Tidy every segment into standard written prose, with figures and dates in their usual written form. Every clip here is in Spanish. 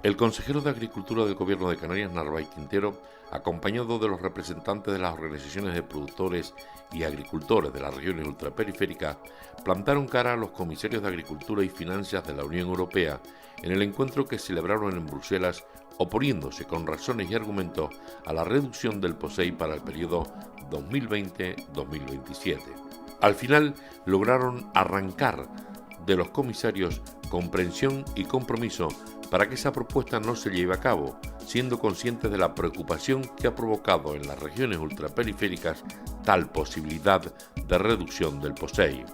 El consejero de Agricultura del Gobierno de Canarias, Narváez Quintero, acompañado de los representantes de las organizaciones de productores y agricultores de las regiones ultraperiféricas, plantaron cara a los comisarios de Agricultura y Finanzas de la Unión Europea en el encuentro que celebraron en Bruselas, oponiéndose con razones y argumentos a la reducción del POSEI para el periodo 2020-2027. Al final, lograron arrancar de los comisarios comprensión y compromiso para que esa propuesta no se lleve a cabo, siendo conscientes de la preocupación que ha provocado en las regiones ultraperiféricas tal posibilidad de reducción del POSEI.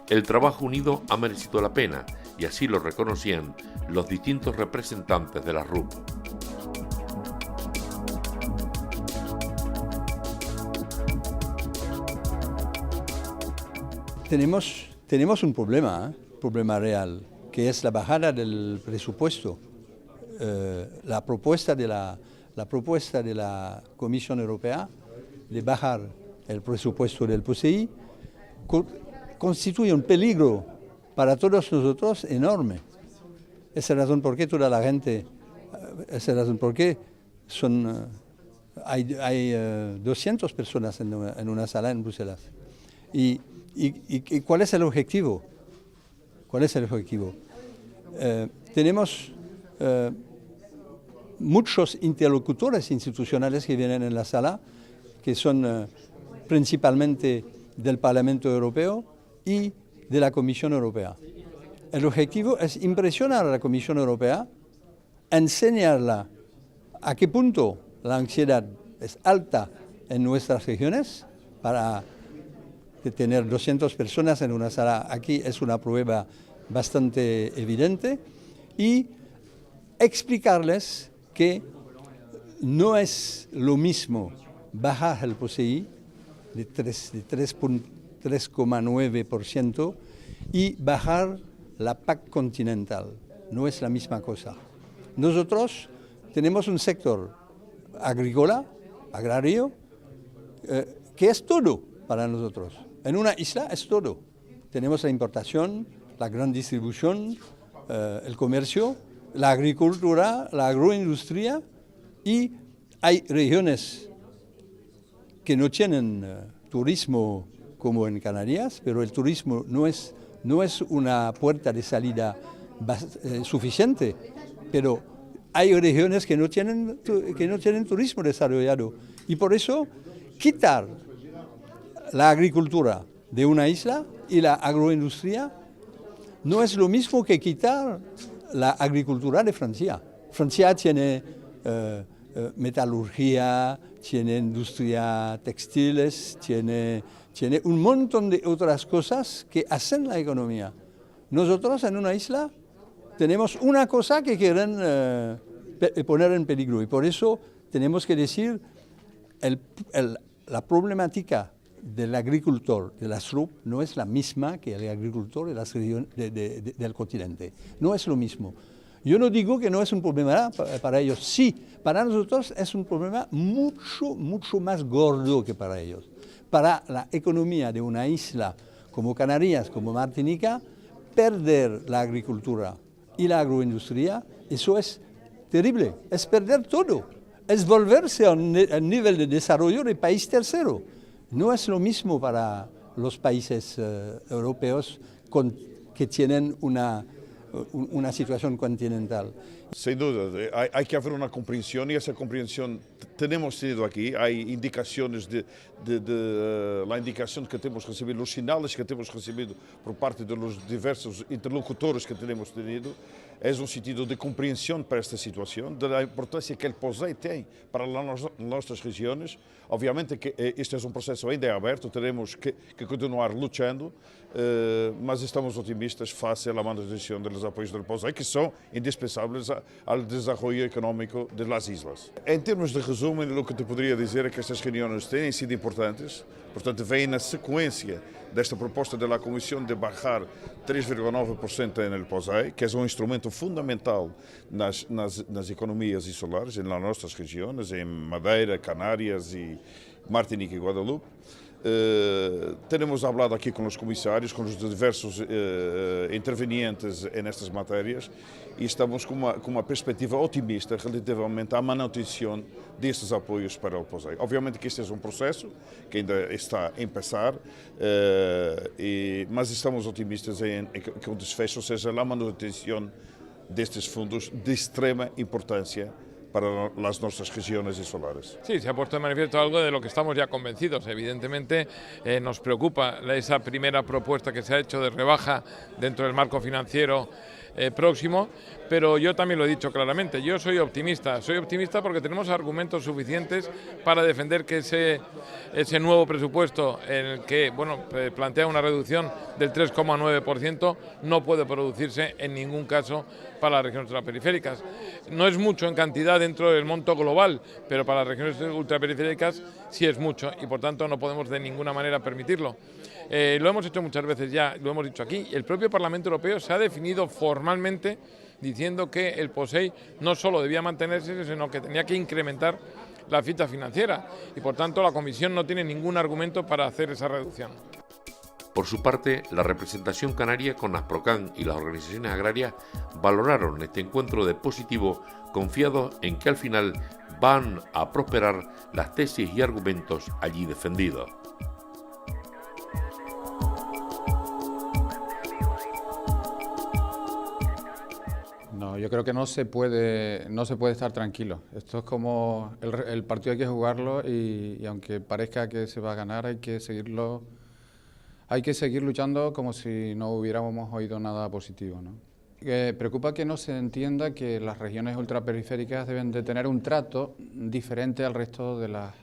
El trabajo unido ha merecido la pena, y así lo reconocían los distintos representantes de la RUP. Tenemos un problema real, que es la bajada del presupuesto. La propuesta de la Comisión Europea de bajar el presupuesto del POSEI constituye un peligro para todos nosotros enorme. Esa es la razón por qué toda la gente, esa es la razón por qué hay 200 personas en una sala en Bruselas. ¿Y cuál es el objetivo? ¿Cuál es el objetivo? Tenemos muchos interlocutores institucionales que vienen en la sala, que son principalmente del Parlamento Europeo y de la Comisión Europea. El objetivo es impresionar a la Comisión Europea, enseñarla a qué punto la ansiedad es alta en nuestras regiones. Para tener 200 personas en una sala aquí es una prueba bastante evidente, y explicarles que no es lo mismo bajar el POSEI de 3,9% y bajar la PAC continental. No es la misma cosa. Nosotros tenemos un sector agrario, que es todo para nosotros. En una isla es todo. Tenemos la importación, la gran distribución, el comercio, la agricultura, la agroindustria, y hay regiones que no tienen turismo como en Canarias, pero el turismo no es una puerta de salida suficiente, pero hay regiones que no tienen turismo desarrollado, y por eso quitar la agricultura de una isla y la agroindustria no es lo mismo que quitar la agricultura de Francia. Francia tiene metalurgia, tiene industria textiles, tiene un montón de otras cosas que hacen la economía. Nosotros en una isla tenemos una cosa que quieren poner en peligro, y por eso tenemos que decir la problemática del agricultor de la SRUP no es la misma que el agricultor de las regiones del continente. No es lo mismo. Yo no digo que no es un problema para ellos. Sí, para nosotros es un problema mucho más gordo que para ellos. Para la economía de una isla como Canarias, como Martinica, perder la agricultura y la agroindustria, eso es terrible. Es perder todo. Es volverse a un nivel de desarrollo de país tercero. No es lo mismo para los países europeos que tienen una situación continental. Sem dúvida, hay que haber una comprensión, y esa comprensión tenemos tenido aquí. Hay indicaciones la indicación que tenemos recibido, los señales que tenemos recibido por parte de los diversos interlocutores que tenemos tenido, es un sentido de comprensión para esta situación, de la importancia que el POSEI tiene para nuestras regiones. Obviamente que este es un proceso ainda aberto, tenemos que continuar luchando, mas estamos otimistas face a la manutención de los apoyos del POSEI, que son indispensables al desarrollo económico de las islas. En términos de resumen, lo que te podría dizer é que estas reuniões têm sido importantes, portanto, vêm na sequência desta proposta da Comissão de bajar 3,9% en el POSEI, que é um instrumento fundamental nas economias insulares, nas nossas regiões, em Madeira, Canárias e Martinica e Guadalupe. Tenemos hablado aquí con los comisarios, con los diversos intervenientes en estas materias e estamos com uma perspectiva otimista relativamente à manutenção destes apoios para o POSEI. Obviamente que este é um processo que ainda está a empezar, mas estamos otimistas em que o desfecho seja a manutenção destes fundos de extrema importância para las nuestras regiones insulares. Sí, se ha puesto de manifiesto algo de lo que estamos ya convencidos. Evidentemente nos preocupa esa primera propuesta que se ha hecho de rebaja dentro del marco financiero próximo, pero yo también lo he dicho claramente, yo soy optimista porque tenemos argumentos suficientes para defender que ese nuevo presupuesto en el que plantea una reducción del 3,9% no puede producirse en ningún caso para las regiones ultraperiféricas. No es mucho en cantidad dentro del monto global, pero para las regiones ultraperiféricas sí es mucho y por tanto no podemos de ninguna manera permitirlo. Lo hemos hecho muchas veces ya, lo hemos dicho aquí, el propio Parlamento Europeo se ha definido formalmente diciendo que el POSEI no solo debía mantenerse, sino que tenía que incrementar la ficha financiera y por tanto la Comisión no tiene ningún argumento para hacer esa reducción. Por su parte, la representación canaria con Asprocan y las organizaciones agrarias valoraron este encuentro de positivo, confiados en que al final van a prosperar las tesis y argumentos allí defendidos. No, yo creo que no se puede estar tranquilo. Esto es como el partido, hay que jugarlo y aunque parezca que se va a ganar, hay que seguir luchando como si no hubiéramos oído nada positivo, ¿no? Preocupa que no se entienda que las regiones ultraperiféricas deben de tener un trato diferente al resto de las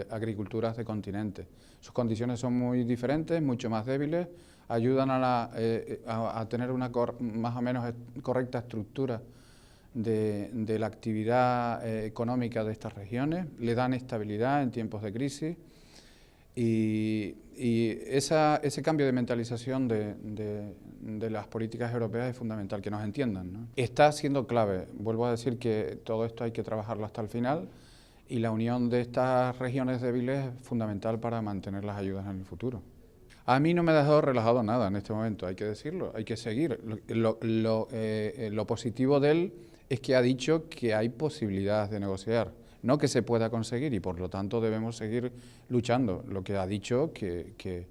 agriculturas del continente. Sus condiciones son muy diferentes, mucho más débiles, ayudan a tener una más o menos correcta estructura de la actividad económica de estas regiones, le dan estabilidad en tiempos de crisis y ese cambio de mentalización de las políticas europeas es fundamental, que nos entiendan, ¿no? Está siendo clave, vuelvo a decir que todo esto hay que trabajarlo hasta el final y la unión de estas regiones débiles es fundamental para mantener las ayudas en el futuro. A mí no me ha dejado relajado nada en este momento, hay que decirlo, hay que seguir. Lo positivo de él es que ha dicho que hay posibilidades de negociar, no que se pueda conseguir y por lo tanto debemos seguir luchando. Lo que ha dicho que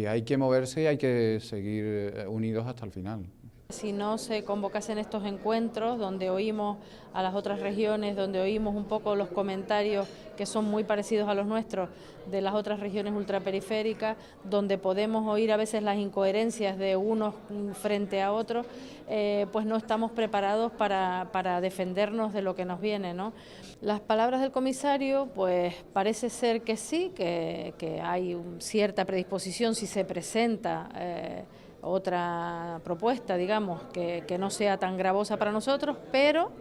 hay que moverse y hay que seguir unidos hasta el final. Si no se convocasen estos encuentros donde oímos a las otras regiones, donde oímos un poco los comentarios que son muy parecidos a los nuestros de las otras regiones ultraperiféricas, donde podemos oír a veces las incoherencias de unos frente a otros, pues no estamos preparados para defendernos de lo que nos viene, ¿no? Las palabras del comisario, pues parece ser que sí, que hay cierta predisposición si se presenta otra propuesta, digamos, que no sea tan gravosa para nosotros, pero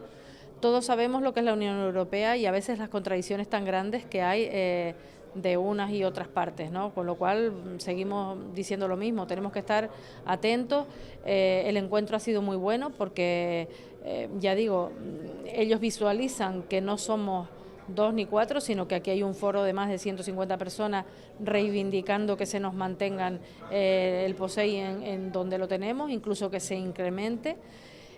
todos sabemos lo que es la Unión Europea y a veces las contradicciones tan grandes que hay de unas y otras partes, ¿no? Con lo cual seguimos diciendo lo mismo, tenemos que estar atentos. El encuentro ha sido muy bueno porque, ya digo, ellos visualizan que no somos 2 ni 4, sino que aquí hay un foro de más de 150 personas reivindicando que se nos mantengan el POSEI en donde lo tenemos, incluso que se incremente.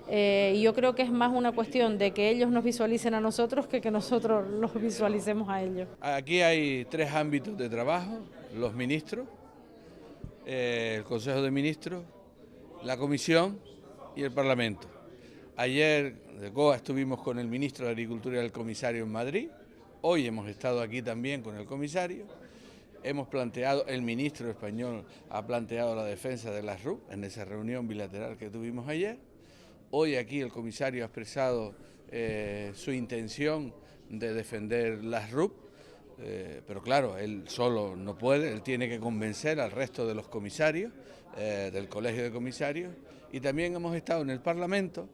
Y yo creo que es más una cuestión de que ellos nos visualicen a nosotros que nosotros los visualicemos a ellos. Aquí hay 3 ámbitos de trabajo: los ministros, el Consejo de Ministros, la Comisión y el Parlamento. Ayer de COA estuvimos con el ministro de Agricultura y el comisario en Madrid. Hoy hemos estado aquí también con el comisario. Hemos planteado, el ministro español ha planteado la defensa de las RUP en esa reunión bilateral que tuvimos ayer. Hoy aquí el comisario ha expresado su intención de defender las RUP, pero claro, él solo no puede, él tiene que convencer al resto de los comisarios, del Colegio de Comisarios, y también hemos estado en el Parlamento.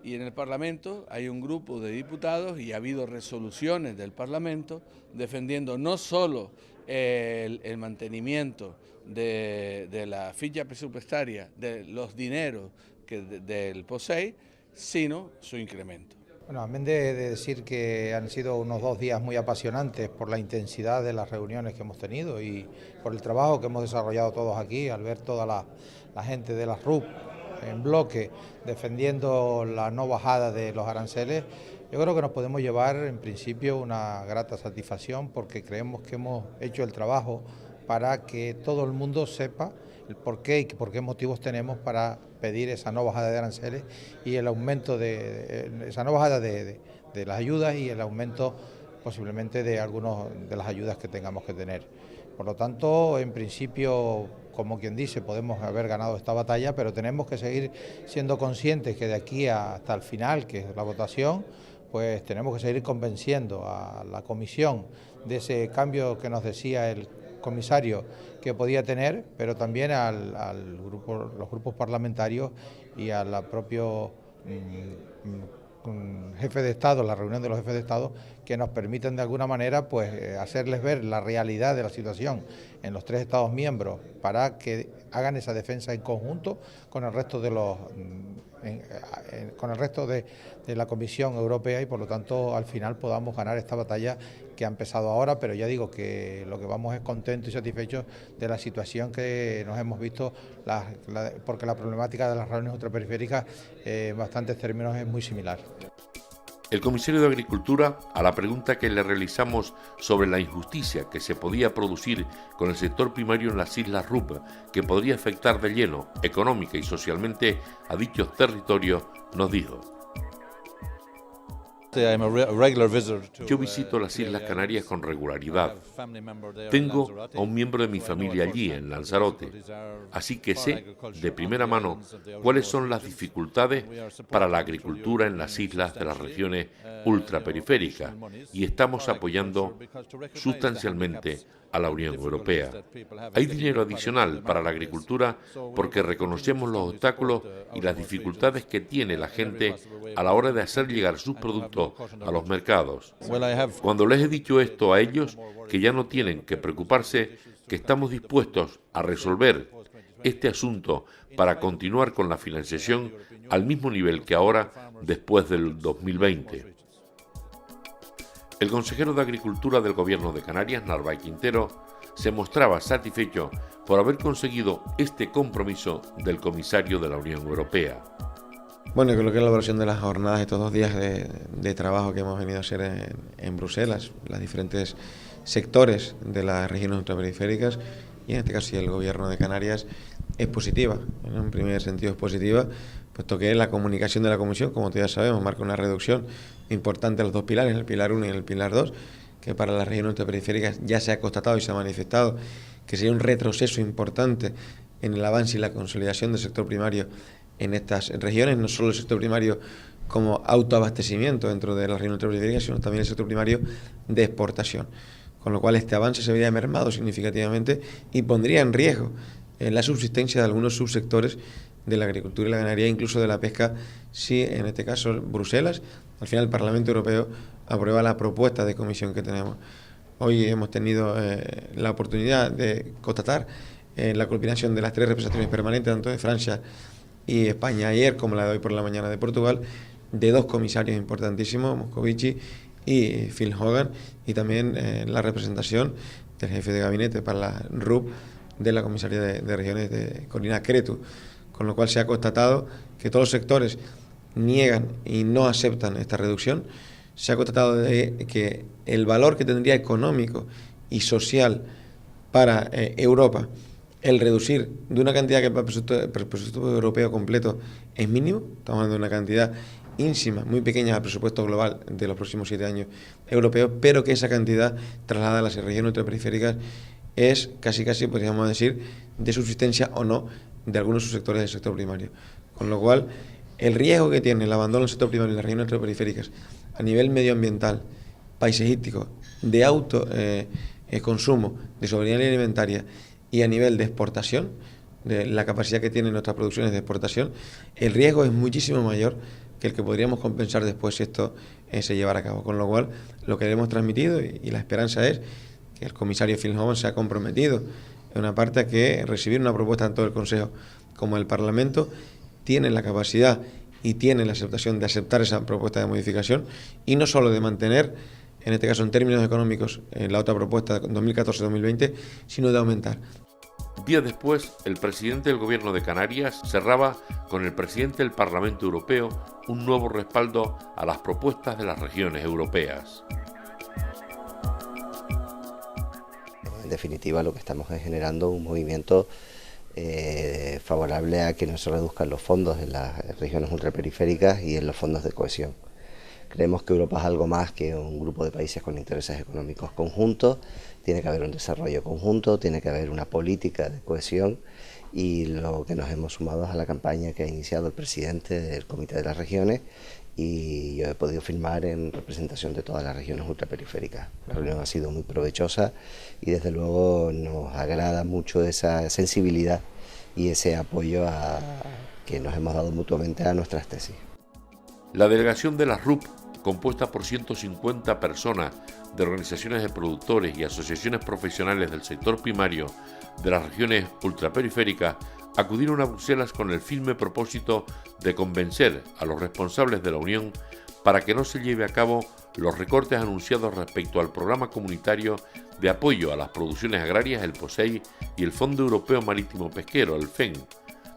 Y en el Parlamento hay un grupo de diputados y ha habido resoluciones del Parlamento defendiendo no solo el mantenimiento de la ficha presupuestaria, de los dineros del POSEI, sino su incremento. Bueno, amén de decir que han sido unos 2 días muy apasionantes por la intensidad de las reuniones que hemos tenido y por el trabajo que hemos desarrollado todos aquí, al ver toda la gente de la RUP en bloque defendiendo la no bajada de los aranceles, yo creo que nos podemos llevar en principio una grata satisfacción porque creemos que hemos hecho el trabajo para que todo el mundo sepa el por qué y por qué motivos tenemos para pedir esa no bajada de aranceles y el aumento esa no bajada de las ayudas y el aumento posiblemente de algunas de las ayudas que tengamos que tener. Por lo tanto, en principio, como quien dice, podemos haber ganado esta batalla, pero tenemos que seguir siendo conscientes que de aquí hasta el final, que es la votación, pues tenemos que seguir convenciendo a la comisión de ese cambio que nos decía el comisario que podía tener, pero también los grupos parlamentarios y a la propio jefe de Estado, la reunión de los jefes de Estado, que nos permiten de alguna manera pues hacerles ver la realidad de la situación en los 3 Estados miembros para que hagan esa defensa en conjunto con el resto de de la Comisión Europea y por lo tanto al final podamos ganar esta batalla que ha empezado ahora, pero ya digo que lo que vamos es contentos y satisfechos de la situación que nos hemos visto, porque la problemática de las regiones ultraperiféricas en bastantes términos es muy similar. El comisario de Agricultura, a la pregunta que le realizamos sobre la injusticia que se podía producir con el sector primario en las Islas RUP, que podría afectar de lleno, económica y socialmente a dichos territorios, nos dijo: yo visito las Islas Canarias con regularidad. Tengo a un miembro de mi familia allí, en Lanzarote, así que sé de primera mano cuáles son las dificultades para la agricultura en las islas de las regiones ultraperiféricas y estamos apoyando sustancialmente a la Unión Europea. Hay dinero adicional para la agricultura porque reconocemos los obstáculos y las dificultades que tiene la gente a la hora de hacer llegar sus productos a los mercados. Cuando les he dicho esto a ellos, que ya no tienen que preocuparse, que estamos dispuestos a resolver este asunto para continuar con la financiación al mismo nivel que ahora, después del 2020. El consejero de Agricultura del Gobierno de Canarias, Narváez Quintero, se mostraba satisfecho por haber conseguido este compromiso del comisario de la Unión Europea. Bueno, yo creo que la evaluación de las jornadas, estos 2 días de trabajo que hemos venido a hacer en Bruselas, los diferentes sectores de las regiones ultraperiféricas, y en este caso sí el Gobierno de Canarias, es positiva. En un primer sentido es positiva, puesto que la comunicación de la Comisión, como todos ya sabemos, marca una reducción importante a los 2 pilares, el pilar 1 y el pilar 2, que para las regiones ultraperiféricas ya se ha constatado y se ha manifestado que sería un retroceso importante en el avance y la consolidación del sector primario en estas regiones, no solo el sector primario como autoabastecimiento dentro de las regiones ultraperiféricas, sino también el sector primario de exportación. Con lo cual este avance se vería mermado significativamente y pondría en riesgo la subsistencia de algunos subsectores de la agricultura y la ganadería, incluso de la pesca, si en este caso Bruselas, al final el Parlamento Europeo, aprueba la propuesta de comisión que tenemos. Hoy hemos tenido la oportunidad de constatar la culminación de las 3 representaciones permanentes, tanto de Francia y España ayer, como la de hoy por la mañana de Portugal, de 2 comisarios importantísimos, Moscovici y Phil Hogan, y también la representación del jefe de gabinete para la RUP de la comisaría de regiones de Corina Cretu, con lo cual se ha constatado que todos los sectores niegan y no aceptan esta reducción. Se ha constatado que el valor que tendría económico y social para Europa el reducir de una cantidad que para el presupuesto europeo completo es mínimo, estamos hablando de una cantidad ínfima, muy pequeña al presupuesto global de los próximos 7 años europeos, pero que esa cantidad trasladada a las regiones ultraperiféricas es casi podríamos decir de subsistencia o no de algunos subsectores del sector primario. Con lo cual, el riesgo que tiene el abandono del sector primario en las regiones ultraperiféricas a nivel medioambiental, paisajístico, de consumo, de soberanía alimentaria y a nivel de exportación, de la capacidad que tienen nuestras producciones de exportación, el riesgo es muchísimo mayor que el que podríamos compensar después si esto se llevara a cabo. Con lo cual, lo que hemos transmitido y la esperanza es que el comisario Phil Hogan se ha comprometido en una parte a que recibir una propuesta tanto del Consejo como del Parlamento tiene la capacidad y tiene la aceptación de aceptar esa propuesta de modificación y no solo de mantener, en este caso en términos económicos, la otra propuesta 2014-2020, sino de aumentar. Días después, el presidente del Gobierno de Canarias cerraba con el presidente del Parlamento Europeo un nuevo respaldo a las propuestas de las regiones europeas. En definitiva, lo que estamos es generando un movimiento favorable a que no se reduzcan los fondos en las regiones ultraperiféricas y en los fondos de cohesión. Creemos que Europa es algo más que un grupo de países con intereses económicos conjuntos, tiene que haber un desarrollo conjunto, tiene que haber una política de cohesión y lo que nos hemos sumado es a la campaña que ha iniciado el presidente del Comité de las Regiones y yo he podido firmar en representación de todas las regiones ultraperiféricas. La reunión ha sido muy provechosa y desde luego nos agrada mucho esa sensibilidad y ese apoyo que nos hemos dado mutuamente a nuestras tesis. La delegación de la RUP, compuesta por 150 personas de organizaciones de productores y asociaciones profesionales del sector primario de las regiones ultraperiféricas, acudieron a Bruselas con el firme propósito de convencer a los responsables de la Unión para que no se lleve a cabo los recortes anunciados respecto al programa comunitario de apoyo a las producciones agrarias, el POSEI, y el Fondo Europeo Marítimo Pesquero, el FEM.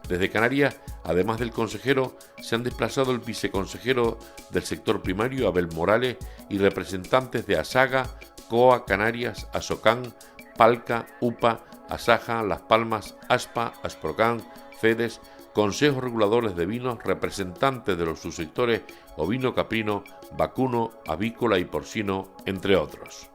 Desde Canarias, además del consejero, se han desplazado el viceconsejero del sector primario, Abel Morales, y representantes de ASAGA, COA, Canarias, ASOCAN, PALCA, UPA, ASAJA, Las Palmas, ASPA, ASPROCAN, FEDES, consejos reguladores de vinos, representantes de los subsectores ovino, caprino, vacuno, avícola y porcino, entre otros.